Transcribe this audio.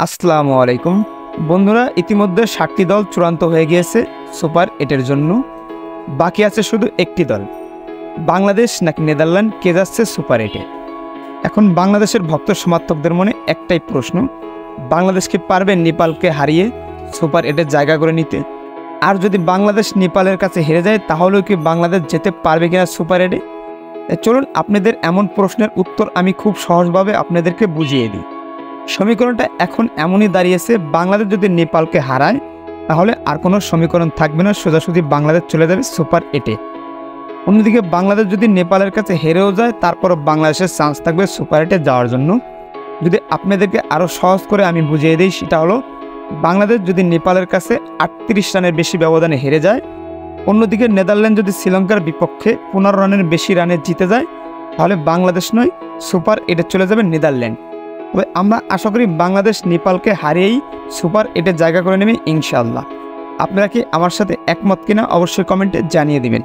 আসসালামু আলাইকুম বন্ধুরা, ইতিমধ্যে ৭টি দল চূড়ান্ত হয়ে গিয়েছে সুপার 8-এর জন্য। বাকি আছে শুধু একটি দল। বাংলাদেশ নাকি নেদারল্যান্ড, কে যাচ্ছে সুপার 8-এ? এখন বাংলাদেশের ভক্ত সমর্থকদের মনে একটাই প্রশ্ন, বাংলাদেশ কি পারবে নেপালকে হারিয়ে সুপার 8-এর জায়গা করে নিতে? আর যদি বাংলাদেশ নেপালের কাছে হেরে যায় তাহলেও কি বাংলাদেশ যেতে পারবে কিনা সুপার 8-এ? চলুন আপনাদের এমন প্রশ্নের উত্তর আমি খুব সহজভাবে আপনাদেরকে বুঝিয়ে দিই। সমীকরণটা এখন এমনই দাঁড়িয়েছে, বাংলাদেশ যদি নেপালকে হারায় তাহলে আর কোনো সমীকরণ থাকবে না, সোজাসুজি বাংলাদেশ চলে যাবে সুপার 8-এ। অন্যদিকে বাংলাদেশ যদি নেপালের কাছে হেরেও যায় তারপরও বাংলাদেশের চান্স থাকবে সুপার 8-এ যাওয়ার জন্য। যদি আপনাদেরকে আরও সহজ করে আমি বুঝিয়ে দিই, সেটা হলো বাংলাদেশ যদি নেপালের কাছে 38 রানের বেশি ব্যবধানে হেরে যায়, অন্যদিকে নেদারল্যান্ড যদি শ্রীলঙ্কার বিপক্ষে 15 রানের বেশি রানে জিতে যায়, তাহলে বাংলাদেশ নয় সুপার 8-এ চলে যাবে নেদারল্যান্ড। তবে আমরা আশা করি বাংলাদেশ নেপালকে হারিয়েই সুপার 8-এর জায়গা করে নেবে ইনশাআল্লাহ। আপনারা কি আমার সাথে একমত কিনা অবশ্যই কমেন্টে জানিয়ে দিবেন।